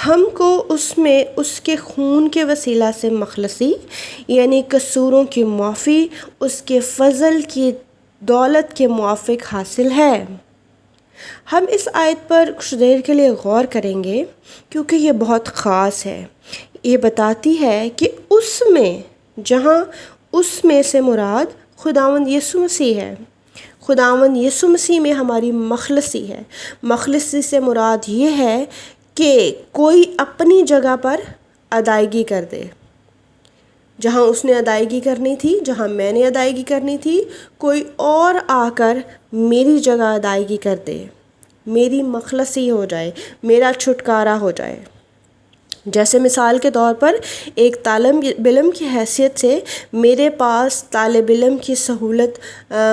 ہم کو اس میں اس کے خون کے وسیلہ سے مخلصی یعنی قصوروں کی معافی اس کے فضل کی دولت کے موافق حاصل ہے۔ ہم اس آیت پر کچھ دیر کے لیے غور کریں گے کیونکہ یہ بہت خاص ہے۔ یہ بتاتی ہے کہ اس میں، جہاں اس میں سے مراد خداوند یسوع مسیح ہے۔ خداوند یسوع مسیح میں ہماری مخلصی ہے۔ مخلصی سے مراد یہ ہے کہ کوئی اپنی جگہ پر ادائیگی کر دے۔ جہاں اس نے ادائیگی کرنی تھی، جہاں میں نے ادائیگی کرنی تھی، کوئی اور آ کر میری جگہ ادائیگی کر دے، میری مخلصی ہو جائے، میرا چھٹکارا ہو جائے۔ جیسے مثال کے طور پر ایک طالب علم کی حیثیت سے میرے پاس طالب علم کی سہولت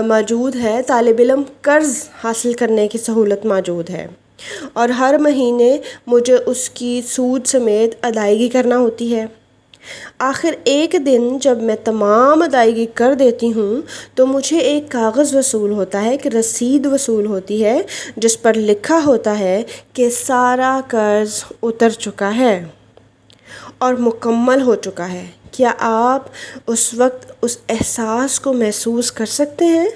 موجود ہے، طالب علم قرض حاصل کرنے کی سہولت موجود ہے، اور ہر مہینے مجھے اس کی سود سمیت ادائیگی کرنا ہوتی ہے۔ آخر ایک دن جب میں تمام ادائیگی کر دیتی ہوں تو مجھے ایک کاغذ وصول ہوتا ہے، ایک رسید وصول ہوتی ہے جس پر لکھا ہوتا ہے کہ سارا قرض اتر چکا ہے اور مکمل ہو چکا ہے۔ کیا آپ اس وقت اس احساس کو محسوس کر سکتے ہیں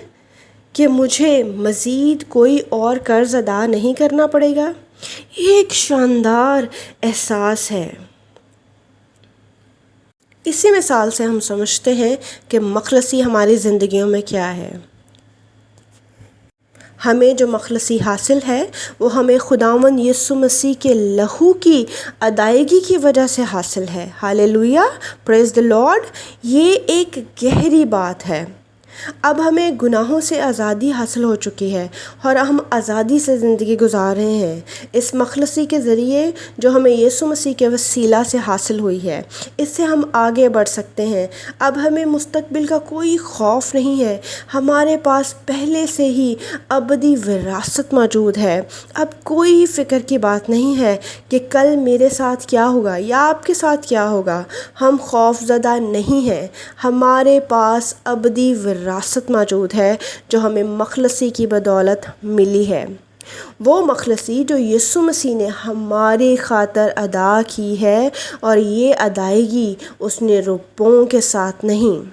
کہ مجھے مزید کوئی اور قرض ادا نہیں کرنا پڑے گا؟ یہ ایک شاندار احساس ہے۔ اسی مثال سے ہم سمجھتے ہیں کہ مخلصی ہماری زندگیوں میں کیا ہے۔ ہمیں جو مخلصی حاصل ہے وہ ہمیں خداوند یسوع مسیح کے لہو کی ادائیگی کی وجہ سے حاصل ہے۔ ہاللیلویا، پریز دی لارڈ۔ یہ ایک گہری بات ہے۔ اب ہمیں گناہوں سے آزادی حاصل ہو چکی ہے اور ہم آزادی سے زندگی گزار رہے ہیں اس مخلصی کے ذریعے جو ہمیں یسوع مسیح کے وسیلہ سے حاصل ہوئی ہے۔ اس سے ہم آگے بڑھ سکتے ہیں۔ اب ہمیں مستقبل کا کوئی خوف نہیں ہے۔ ہمارے پاس پہلے سے ہی ابدی وراثت موجود ہے۔ اب کوئی فکر کی بات نہیں ہے کہ کل میرے ساتھ کیا ہوگا یا آپ کے ساتھ کیا ہوگا۔ ہم خوف زدہ نہیں ہیں۔ ہمارے پاس ابدی وراثت موجود ہے جو ہمیں مخلصی کی بدولت ملی ہے۔ وہ مخلصی جو یسوع مسیح نے ہماری خاطر ادا کی ہے، اور یہ ادائیگی اس نے روپوں کے ساتھ نہیں،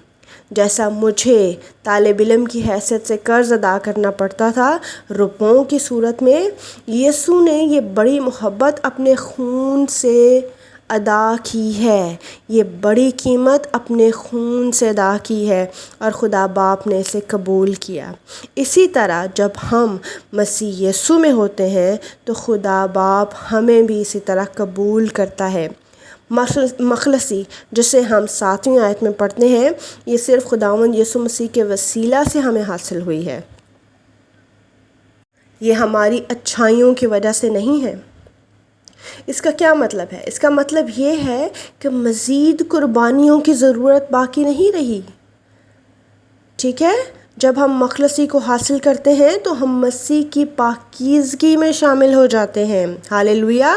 جیسا مجھے طالب علم کی حیثیت سے قرض ادا کرنا پڑتا تھا روپوں کی صورت میں۔ یسوع نے یہ بڑی محبت اپنے خون سے ادا کی ہے، یہ بڑی قیمت اپنے خون سے ادا کی ہے، اور خدا باپ نے اسے قبول کیا۔ اسی طرح جب ہم مسیح یسوع میں ہوتے ہیں تو خدا باپ ہمیں بھی اسی طرح قبول کرتا ہے۔ مخلصی جسے ہم 7ویں آیت میں پڑھتے ہیں، یہ صرف خداوند یسوع مسیح کے وسیلہ سے ہمیں حاصل ہوئی ہے۔ یہ ہماری اچھائیوں کی وجہ سے نہیں ہے۔ اس کا کیا مطلب ہے؟ اس کا مطلب یہ ہے کہ مزید قربانیوں کی ضرورت باقی نہیں رہی۔ ٹھیک ہے؟ جب ہم مخلصی کو حاصل کرتے ہیں تو ہم مسیح کی پاکیزگی میں شامل ہو جاتے ہیں۔ ہاللیلویا۔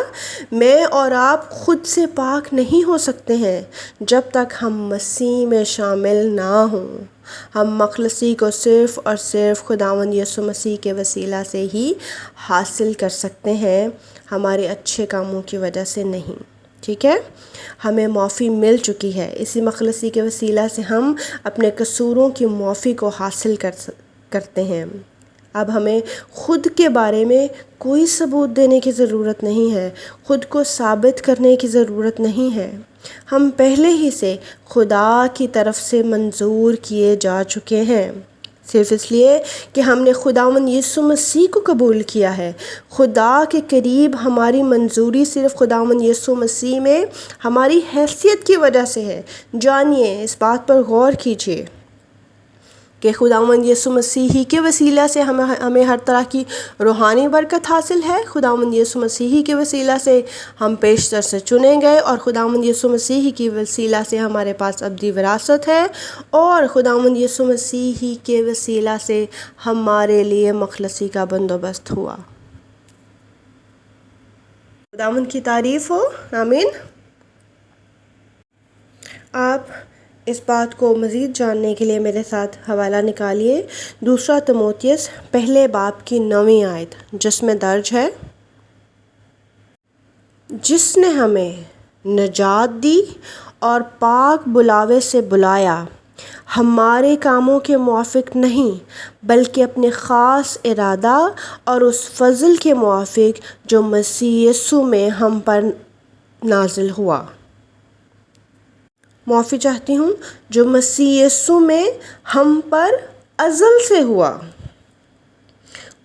میں اور آپ خود سے پاک نہیں ہو سکتے ہیں جب تک ہم مسیح میں شامل نہ ہوں۔ ہم مخلصی کو صرف اور صرف خداوند یسوع مسیح کے وسیلہ سے ہی حاصل کر سکتے ہیں، ہمارے اچھے کاموں کی وجہ سے نہیں۔ ٹھیک ہے؟ ہمیں معافی مل چکی ہے۔ اسی مخلصی کے وسیلہ سے ہم اپنے قصوروں کی معافی کو حاصل کرتے ہیں۔ اب ہمیں خود کے بارے میں کوئی ثبوت دینے کی ضرورت نہیں ہے، خود کو ثابت کرنے کی ضرورت نہیں ہے۔ ہم پہلے ہی سے خدا کی طرف سے منظور کیے جا چکے ہیں، صرف اس لیے کہ ہم نے خداوند یسوع مسیح کو قبول کیا ہے۔ خدا کے قریب ہماری منظوری صرف خداوند یسوع مسیح میں ہماری حیثیت کی وجہ سے ہے۔ جانیے، اس بات پر غور کیجیے کہ خداوند یسوع مسیح ہی کے وسیلہ سے ہمیں ہر طرح کی روحانی برکت حاصل ہے۔ خداوند یسوع مسیح ہی کے وسیلہ سے ہم پیشتر سے چنے گئے، اور خداوند یسوع مسیح ہی کے وسیلہ سے ہمارے پاس ابدی وراثت ہے، اور خداوند یسوع مسیح ہی کے وسیلہ سے ہمارے لیے مخلصی کا بندوبست ہوا۔ خداوند کی تعریف ہو، آمین۔ آپ اس بات کو مزید جاننے کے لیے میرے ساتھ حوالہ نکالیے 2 تموتیس پہلے باب کی 9ویں آیت، جس میں درج ہے: جس نے ہمیں نجات دی اور پاک بلاوے سے بلایا، ہمارے کاموں کے موافق نہیں بلکہ اپنے خاص ارادہ اور اس فضل کے موافق جو مسیح یسوع میں ہم پر نازل ہوا۔ معافی چاہتی ہوں، جو مسیح یسوع میں ہم پر ازل سے ہوا۔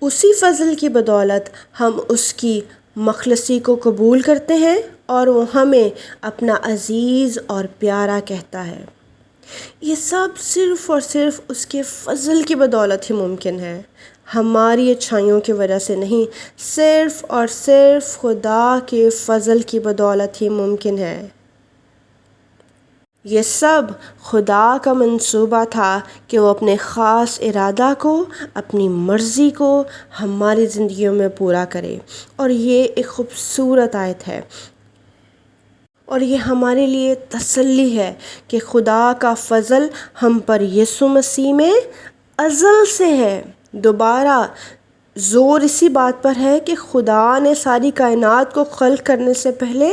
اسی فضل کی بدولت ہم اس کی مخلصی کو قبول کرتے ہیں اور وہ ہمیں اپنا عزیز اور پیارا کہتا ہے۔ یہ سب صرف اور صرف اس کے فضل کی بدولت ہی ممکن ہے، ہماری اچھائیوں کی وجہ سے نہیں، صرف اور صرف خدا کے فضل کی بدولت ہی ممکن ہے۔ یہ سب خدا کا منصوبہ تھا کہ وہ اپنے خاص ارادہ کو، اپنی مرضی کو ہماری زندگیوں میں پورا کرے، اور یہ ایک خوبصورت آیت ہے، اور یہ ہمارے لیے تسلی ہے کہ خدا کا فضل ہم پر یسوع مسیح میں ازل سے ہے۔ دوبارہ زور اسی بات پر ہے کہ خدا نے ساری کائنات کو خلق کرنے سے پہلے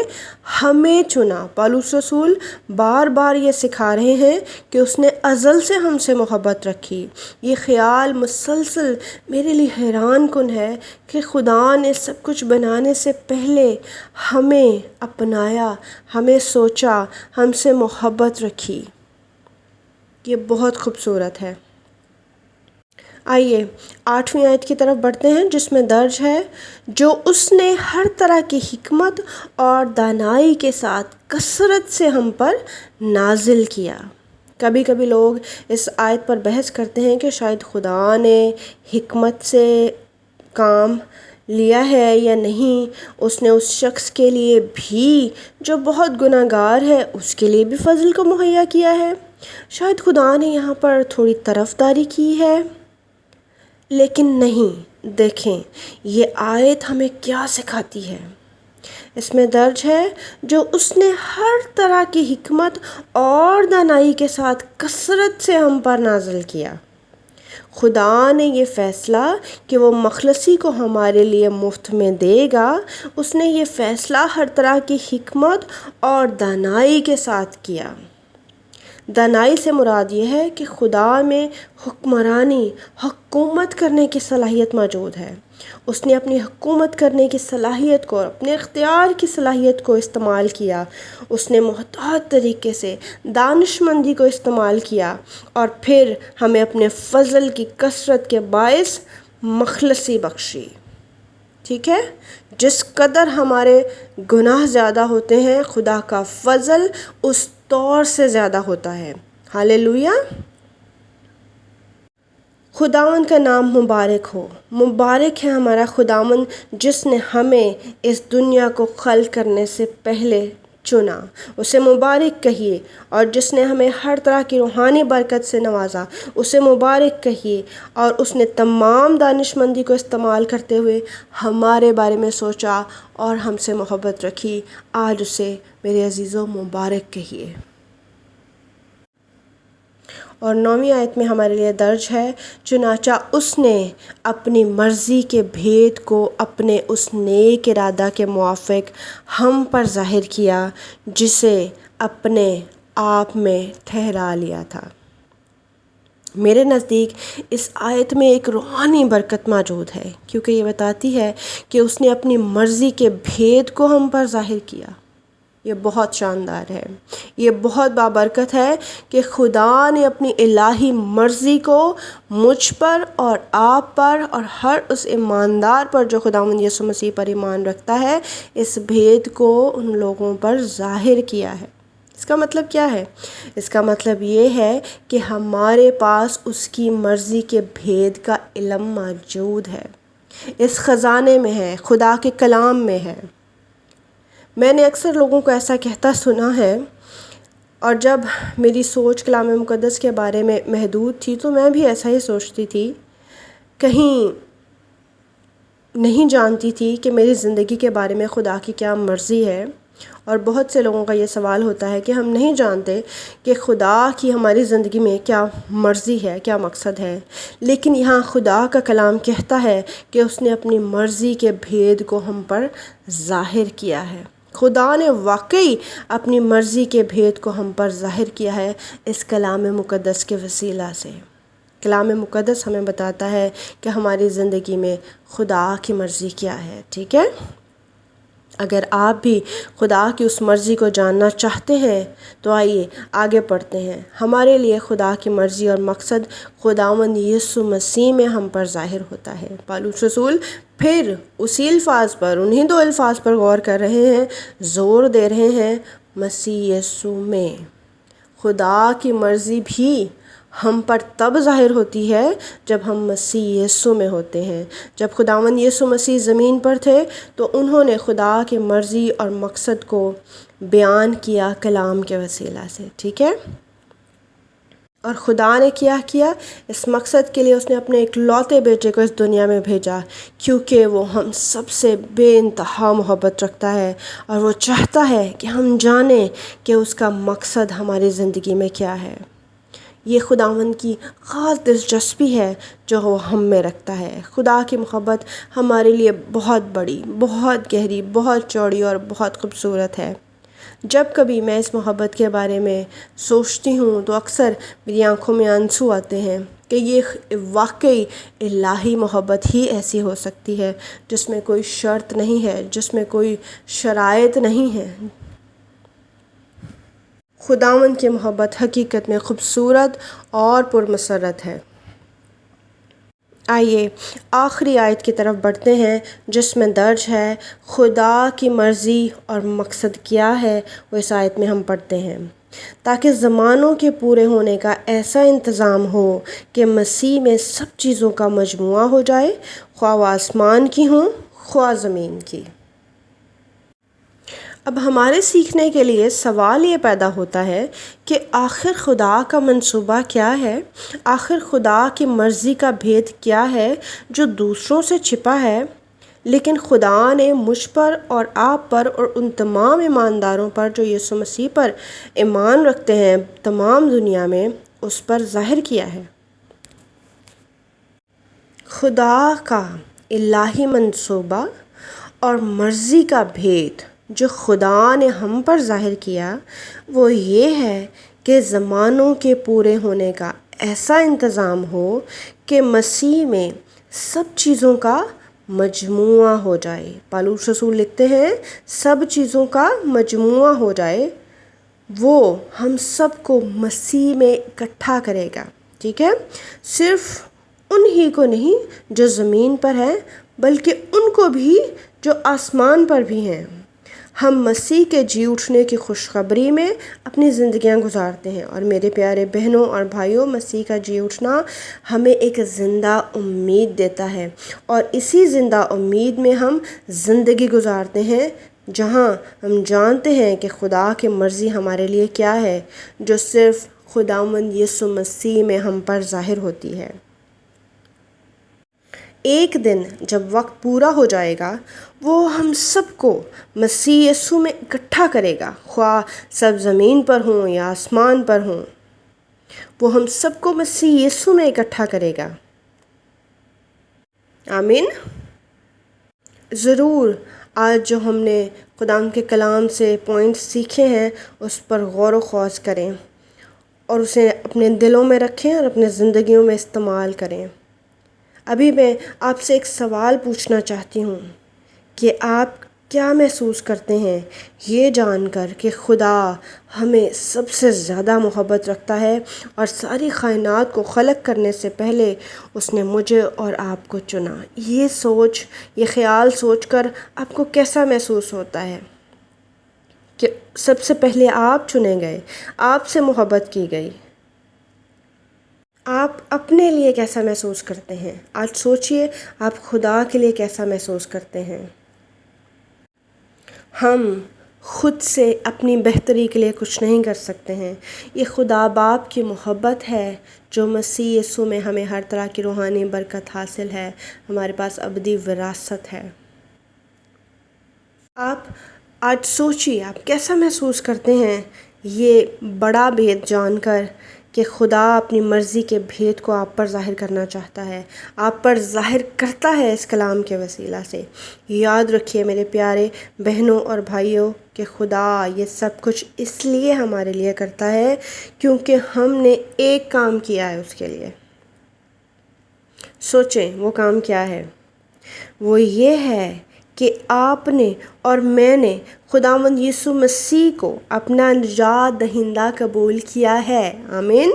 ہمیں چنا۔ پولس رسول بار بار یہ سکھا رہے ہیں کہ اس نے ازل سے ہم سے محبت رکھی۔ یہ خیال مسلسل میرے لیے حیران کن ہے کہ خدا نے سب کچھ بنانے سے پہلے ہمیں اپنایا، ہمیں سوچا، ہم سے محبت رکھی۔ یہ بہت خوبصورت ہے۔ آئیے 8ویں آیت کی طرف بڑھتے ہیں، جس میں درج ہے، جو اس نے ہر طرح کی حکمت اور دانائی کے ساتھ کثرت سے ہم پر نازل کیا۔ کبھی کبھی لوگ اس آیت پر بحث کرتے ہیں کہ شاید خدا نے حکمت سے کام لیا ہے یا نہیں، اس نے اس شخص کے لیے بھی جو بہت گناہ گار ہے اس کے لیے بھی فضل کو مہیا کیا ہے۔ شاید خدا نے یہاں پر تھوڑی طرفداری کی ہے، لیکن نہیں۔ دیکھیں یہ آیت ہمیں کیا سکھاتی ہے۔ اس میں درج ہے، جو اس نے ہر طرح کی حکمت اور دانائی کے ساتھ کثرت سے ہم پر نازل کیا۔ خدا نے یہ فیصلہ کہ وہ مخلصی کو ہمارے لیے مفت میں دے گا، اس نے یہ فیصلہ ہر طرح کی حکمت اور دانائی کے ساتھ کیا۔ دانائی سے مراد یہ ہے کہ خدا میں حکمرانی، حکومت کرنے کی صلاحیت موجود ہے۔ اس نے اپنی حکومت کرنے کی صلاحیت کو، اپنے اختیار کی صلاحیت کو استعمال کیا۔ اس نے محتاط طریقے سے دانش مندی کو استعمال کیا، اور پھر ہمیں اپنے فضل کی کثرت کے باعث مخلصی بخشی۔ ٹھیک ہے، جس قدر ہمارے گناہ زیادہ ہوتے ہیں، خدا کا فضل اس طور سے زیادہ ہوتا ہے۔ ہاللیلویا! خداوند کا نام مبارک ہو۔ مبارک ہے ہمارا خداوند جس نے ہمیں اس دنیا کو خلق کرنے سے پہلے چنا۔ اسے مبارک کہیے، اور جس نے ہمیں ہر طرح کی روحانی برکت سے نوازا اسے مبارک کہیے، اور اس نے تمام دانش مندی کو استعمال کرتے ہوئے ہمارے بارے میں سوچا اور ہم سے محبت رکھی۔ آج اسے میرے عزیزوں مبارک کہیے۔ اور 9ویں آیت میں ہمارے لیے درج ہے، چنانچہ اس نے اپنی مرضی کے بھید کو اپنے اس نیک ارادہ کے موافق ہم پر ظاہر کیا جسے اپنے آپ میں ٹھہرا لیا تھا۔ میرے نزدیک اس آیت میں ایک روحانی برکت موجود ہے، کیونکہ یہ بتاتی ہے کہ اس نے اپنی مرضی کے بھید کو ہم پر ظاہر کیا۔ یہ بہت شاندار ہے، یہ بہت بابرکت ہے کہ خدا نے اپنی الہی مرضی کو مجھ پر اور آپ پر اور ہر اس ایماندار پر جو خداوند یسوع مسیح پر ایمان رکھتا ہے، اس بھید کو ان لوگوں پر ظاہر کیا ہے۔ اس کا مطلب کیا ہے؟ اس کا مطلب یہ ہے کہ ہمارے پاس اس کی مرضی کے بھید کا علم موجود ہے، اس خزانے میں ہے، خدا کے کلام میں ہے۔ میں نے اکثر لوگوں کو ایسا کہتا سنا ہے، اور جب میری سوچ کلام مقدس کے بارے میں محدود تھی تو میں بھی ایسا ہی سوچتی تھی، کہیں نہیں جانتی تھی کہ میری زندگی کے بارے میں خدا کی کیا مرضی ہے۔ اور بہت سے لوگوں کا یہ سوال ہوتا ہے کہ ہم نہیں جانتے کہ خدا کی ہماری زندگی میں کیا مرضی ہے، کیا مقصد ہے، لیکن یہاں خدا کا کلام کہتا ہے کہ اس نے اپنی مرضی کے بھید کو ہم پر ظاہر کیا ہے۔ خدا نے واقعی اپنی مرضی کے بھید کو ہم پر ظاہر کیا ہے اس کلام مقدس کے وسیلہ سے۔ کلام مقدس ہمیں بتاتا ہے کہ ہماری زندگی میں خدا کی مرضی کیا ہے، ٹھیک ہے؟ اگر آپ بھی خدا کی اس مرضی کو جاننا چاہتے ہیں تو آئیے آگے پڑھتے ہیں۔ ہمارے لیے خدا کی مرضی اور مقصد خداوند یسوع مسیح میں ہم پر ظاہر ہوتا ہے۔ پالوس رسول پھر اسی الفاظ پر، انہی دو الفاظ پر غور کر رہے ہیں، زور دے رہے ہیں، مسیح یسوع میں۔ خدا کی مرضی بھی ہم پر تب ظاہر ہوتی ہے جب ہم مسیح یسوع میں ہوتے ہیں۔ جب خداوند یسوع مسیح زمین پر تھے تو انہوں نے خدا کی مرضی اور مقصد کو بیان کیا کلام کے وسیلہ سے، ٹھیک ہے؟ اور خدا نے کیا کیا؟ اس مقصد کے لیے اس نے اپنے اکلوتے بیٹے کو اس دنیا میں بھیجا، کیونکہ وہ ہم سب سے بے انتہا محبت رکھتا ہے اور وہ چاہتا ہے کہ ہم جانیں کہ اس کا مقصد ہماری زندگی میں کیا ہے۔ یہ خداوند کی خاص دلچسپی ہے جو وہ ہم میں رکھتا ہے۔ خدا کی محبت ہمارے لیے بہت بڑی، بہت گہری، بہت چوڑی اور بہت خوبصورت ہے۔ جب کبھی میں اس محبت کے بارے میں سوچتی ہوں تو اکثر میری آنکھوں میں آنسو آتے ہیں کہ یہ واقعی الہی محبت ہی ایسی ہو سکتی ہے جس میں کوئی شرط نہیں ہے، جس میں کوئی شرائط نہیں ہے۔ خداوند کی محبت حقیقت میں خوبصورت اور پرمسرت ہے۔ آئیے آخری آیت کی طرف بڑھتے ہیں جس میں درج ہے خدا کی مرضی اور مقصد کیا ہے، وہ اس آیت میں ہم پڑھتے ہیں۔ تاکہ زمانوں کے پورے ہونے کا ایسا انتظام ہو کہ مسیح میں سب چیزوں کا مجموعہ ہو جائے، خواہ وہ آسمان کی ہوں خواہ زمین کی۔ اب ہمارے سیکھنے کے لیے سوال یہ پیدا ہوتا ہے کہ آخر خدا کا منصوبہ کیا ہے؟ آخر خدا کی مرضی کا بھید کیا ہے جو دوسروں سے چھپا ہے، لیکن خدا نے مجھ پر اور آپ پر اور ان تمام ایمانداروں پر جو یسوع مسیح پر ایمان رکھتے ہیں تمام دنیا میں، اس پر ظاہر کیا ہے۔ خدا کا الہی منصوبہ اور مرضی کا بھید جو خدا نے ہم پر ظاہر کیا وہ یہ ہے کہ زمانوں کے پورے ہونے کا ایسا انتظام ہو کہ مسیح میں سب چیزوں کا مجموعہ ہو جائے۔ پالوس رسول لکھتے ہیں سب چیزوں کا مجموعہ ہو جائے، وہ ہم سب کو مسیح میں اکٹھا کرے گا، ٹھیک ہے؟ صرف ان ہی کو نہیں جو زمین پر ہیں بلکہ ان کو بھی جو آسمان پر بھی ہیں۔ ہم مسیح کے جی اٹھنے کی خوشخبری میں اپنی زندگیاں گزارتے ہیں، اور میرے پیارے بہنوں اور بھائیوں، مسیح کا جی اٹھنا ہمیں ایک زندہ امید دیتا ہے، اور اسی زندہ امید میں ہم زندگی گزارتے ہیں جہاں ہم جانتے ہیں کہ خدا کی مرضی ہمارے لیے کیا ہے، جو صرف خداوند یسوع مسیح میں ہم پر ظاہر ہوتی ہے۔ ایک دن جب وقت پورا ہو جائے گا وہ ہم سب کو مسیح یسوع میں اکٹھا کرے گا، خواہ سب زمین پر ہوں یا آسمان پر ہوں، وہ ہم سب کو مسیح یسوع میں اکٹھا کرے گا۔ آمین۔ ضرور آج جو ہم نے خدا کے کلام سے پوائنٹس سیکھے ہیں اس پر غور و خوض کریں اور اسے اپنے دلوں میں رکھیں اور اپنے زندگیوں میں استعمال کریں۔ ابھی میں آپ سے ایک سوال پوچھنا چاہتی ہوں کہ آپ کیا محسوس کرتے ہیں یہ جان کر کہ خدا ہمیں سب سے زیادہ محبت رکھتا ہے اور ساری کائنات کو خلق کرنے سے پہلے اس نے مجھے اور آپ کو چنا؟ یہ خیال سوچ کر آپ کو کیسا محسوس ہوتا ہے کہ سب سے پہلے آپ چنے گئے، آپ سے محبت کی گئی؟ آپ اپنے لیے کیسا محسوس کرتے ہیں؟ آج سوچئے آپ خدا کے لیے کیسا محسوس کرتے ہیں؟ ہم خود سے اپنی بہتری کے لیے کچھ نہیں کر سکتے ہیں، یہ خدا باپ کی محبت ہے جو مسیح یسوع میں ہمیں ہر طرح کی روحانی برکت حاصل ہے، ہمارے پاس ابدی وراثت ہے۔ آپ آج سوچئے آپ کیسا محسوس کرتے ہیں یہ بڑا بھید جان کر کہ خدا اپنی مرضی کے بھید کو آپ پر ظاہر کرنا چاہتا ہے، آپ پر ظاہر کرتا ہے اس کلام کے وسیلہ سے۔ یاد رکھیے میرے پیارے بہنوں اور بھائیوں کہ خدا یہ سب کچھ اس لیے ہمارے لیے کرتا ہے کیونکہ ہم نے ایک کام کیا ہے اس کے لیے۔ سوچیں وہ کام کیا ہے؟ وہ یہ ہے کہ آپ نے اور میں نے خداوند یسوع مسیح کو اپنا نجات دہندہ قبول کیا ہے۔ آمین۔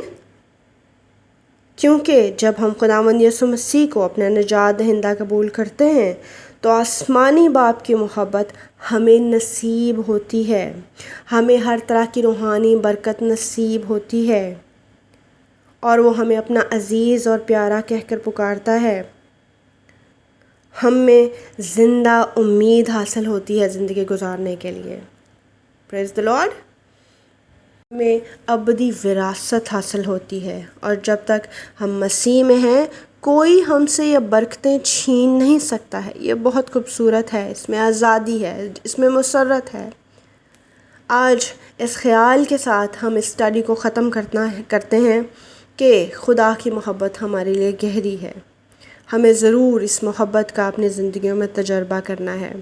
کیونکہ جب ہم خداوند یسوع مسیح کو اپنا نجات دہندہ قبول کرتے ہیں تو آسمانی باپ کی محبت ہمیں نصیب ہوتی ہے، ہمیں ہر طرح کی روحانی برکت نصیب ہوتی ہے، اور وہ ہمیں اپنا عزیز اور پیارا کہہ کر پکارتا ہے۔ ہمیں زندہ امید حاصل ہوتی ہے زندگی گزارنے کے لیے۔ پریز دی لارڈ۔ ہمیں ابدی وراثت حاصل ہوتی ہے، اور جب تک ہم مسیح میں ہیں کوئی ہم سے یہ برکتیں چھین نہیں سکتا ہے۔ یہ بہت خوبصورت ہے، اس میں آزادی ہے، اس میں مسرت ہے۔ آج اس خیال کے ساتھ ہم اس اسٹڈی کو ختم کرتے ہیں کہ خدا کی محبت ہمارے لیے گہری ہے۔ ہمیں ضرور اس محبت کا اپنی زندگیوں میں تجربہ کرنا ہے۔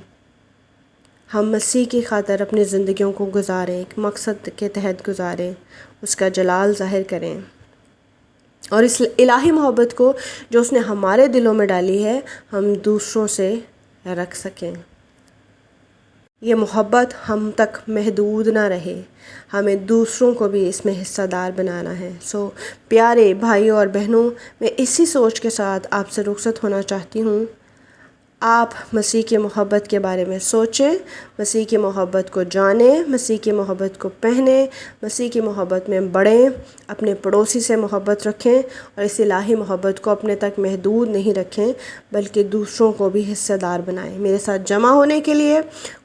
ہم مسیح کی خاطر اپنی زندگیوں کو گزاریں، ایک مقصد کے تحت گزاریں، اس کا جلال ظاہر کریں، اور اس الہی محبت کو جو اس نے ہمارے دلوں میں ڈالی ہے ہم دوسروں سے رکھ سکیں۔ یہ محبت ہم تک محدود نہ رہے، ہمیں دوسروں کو بھی اس میں حصہ دار بنانا ہے۔ پیارے بھائیوں اور بہنوں، میں اسی سوچ کے ساتھ آپ سے رخصت ہونا چاہتی ہوں۔ آپ مسیح کی محبت کے بارے میں سوچیں، مسیح کی محبت کو جانیں، مسیح کی محبت کو پہنیں، مسیح کی محبت میں بڑھیں، اپنے پڑوسی سے محبت رکھیں، اور اس الہی محبت کو اپنے تک محدود نہیں رکھیں بلکہ دوسروں کو بھی حصہ دار بنائیں۔ میرے ساتھ جمع ہونے کے لیے،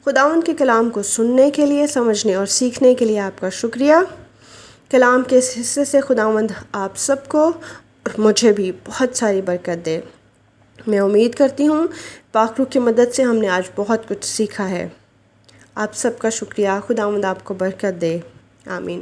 خداوند کے کلام کو سننے کے لیے، سمجھنے اور سیکھنے کے لیے آپ کا شکریہ۔ کلام کے اس حصے سے خداوند آپ سب کو اور مجھے بھی بہت ساری برکت دے۔ میں امید کرتی ہوں پاک روح کی مدد سے ہم نے آج بہت کچھ سیکھا ہے۔ آپ سب کا شکریہ۔ خداوند آپ کو برکت دے۔ آمین۔